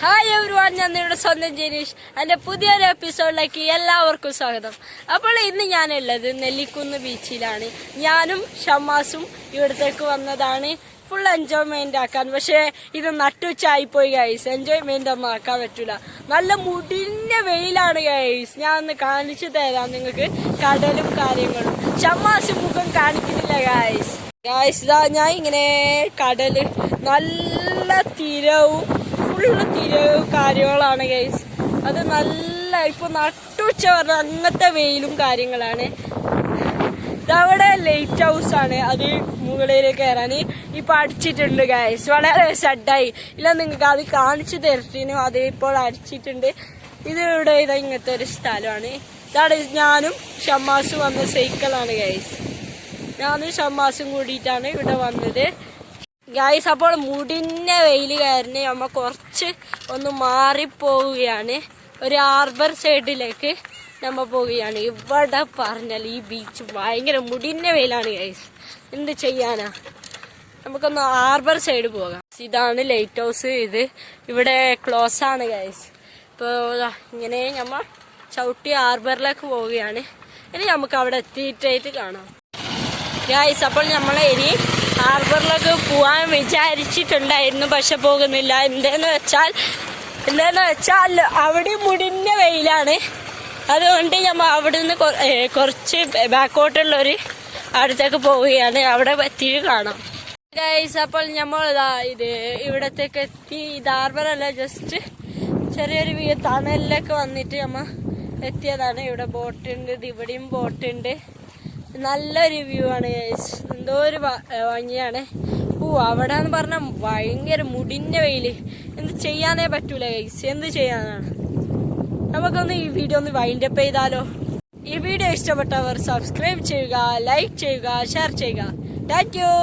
Hi everyone, ഞാൻ നിങ്ങളുടെ സ്വന്തം ജനീഷ്. എൻ്റെ പുതിയൊരു എപ്പിസോഡിലേക്ക് എല്ലാവർക്കും സ്വാഗതം. അപ്പോൾ ഇന്ന് ഞാനുള്ളത് നെല്ലിക്കുന്ന് ബീച്ചിലാണ്. ഞാനും ഷമ്മാസും ഇവിടത്തേക്ക് വന്നതാണ് ഫുൾ എൻജോയ്മെന്റ് ആക്കാൻ. പക്ഷേ ഇത് നട്ടുച്ചായിപ്പോയി ഗൈസ്. എൻജോയ്മെന്റ് ഒന്നും ആക്കാൻ പറ്റൂല. നല്ല മുടിഞ്ഞ വെയിലാണ് ഗൈസ്. ഞാൻ ഒന്ന് കാണിച്ചു തരാം നിങ്ങൾക്ക് കടലും കാര്യങ്ങളും. ഷമ്മാസ് മുഖം കാണിക്കുന്നില്ല ഗൈസ്. ഇതാ ഞാൻ ഇങ്ങനെ കടല്, നല്ല തിരവും ഫുള്ള് തിരവും കാര്യങ്ങളാണ് ഗൈസ്. അത് നല്ല ഇപ്പൊ നട്ടുച്ച പറഞ്ഞ അങ്ങനത്തെ വെയിലും കാര്യങ്ങളാണ്. ഇതവിടെ ലൈറ്റ് ഹൗസ് ആണ്. അത് മുകളിലേക്ക് കയറാൻ ഇപ്പൊ അടിച്ചിട്ടുണ്ട് ഗൈസ്. വളരെ ഷഡായി ഇല്ല, നിങ്ങൾക്ക് അത് കാണിച്ചു തരത്തിനും അത് ഇപ്പോൾ അടിച്ചിട്ടുണ്ട്. ഇത് ഇവിടെ ഇങ്ങനത്തെ ഒരു സ്ഥലമാണ്. ഇതാണ് ഞാനും ഷമ്മാസും വന്ന സൈക്കിളാണ് ഗൈസ്. ഞാനും ഷമ്മാസും കൂടിയിട്ടാണ് ഇവിടെ വന്നത് ഗൈസ്. അപ്പോൾ മുടിഞ്ഞ വെയിൽ കാരണം നമ്മ കുറച്ച് ഒന്ന് മാറിപ്പോവുകയാണ്. ഒരു ഹാർബർ സൈഡിലേക്ക് നമ്മ പോവുകയാണ്. ഇവിടെ പറഞ്ഞാൽ ഈ ബീച്ച് ഭയങ്കര മുടിഞ്ഞ വെയിലാണ് ഗൈസ്. എന്ത് ചെയ്യാനാ, നമുക്കൊന്ന് ഹാർബർ സൈഡ് പോകാം. ഇതാണ് ലൈറ്റ് ഹൗസ്. ഇത് ഇവിടെ ക്ലോസ് ആണ് ഗൈസ്. ഇപ്പോൾ ഇങ്ങനെ നമ്മൾ ചവിട്ടി ഹാർബറിലേക്ക് പോവുകയാണ്. ഇനി നമുക്ക് അവിടെ എത്തിയിട്ടായിട്ട് കാണാം ഗൈസ്. അപ്പോൾ നമ്മൾ ഇനി ഹാർബറിലേക്ക് പോകാൻ വിചാരിച്ചിട്ടുണ്ടായിരുന്നു, പക്ഷെ പോകുന്നില്ല. എന്താന്ന് വെച്ചാൽ അവിടെ മുടിഞ്ഞ വെയിലാണ്. അതുകൊണ്ട് നമ്മൾ അവിടെ നിന്ന് കുറച്ച് ബാക്കോട്ടുള്ളൊരു അടുത്തേക്ക് പോവുകയാണ്. അവിടെ എത്തിയിട്ട് കാണാം ഗൈസ്. അപ്പോൾ നമ്മൾ ഇത് ഇവിടത്തേക്ക് എത്തി. ഇത് ഹാർബറല്ല, ജസ്റ്റ് ചെറിയൊരു തണലിലൊക്കെ വന്നിട്ട് നമ്മൾ എത്തിയതാണ്. ഇവിടെ ബോട്ടുണ്ട്, ഇവിടെയും ബോട്ടുണ്ട്. നല്ലൊരു വ്യൂ ആണ് ഗൈസ്. എന്തോ ഒരു ഭംഗിയാണ്. അവിടെ എന്ന് പറഞ്ഞാൽ ഭയങ്കര മുടിഞ്ഞ വെയില്. എന്ത് ചെയ്യാനേ പറ്റൂല ഗൈസ്. എന്ത് ചെയ്യാനാണ്. നമുക്കൊന്ന് ഈ വീഡിയോ ഒന്ന് വൈൻഡപ്പ് ചെയ്താലോ. ഈ വീഡിയോ ഇഷ്ടപ്പെട്ടവർ സബ്സ്ക്രൈബ് ചെയ്യുക, ലൈക്ക് ചെയ്യുക, ഷെയർ ചെയ്യുക. Thank you.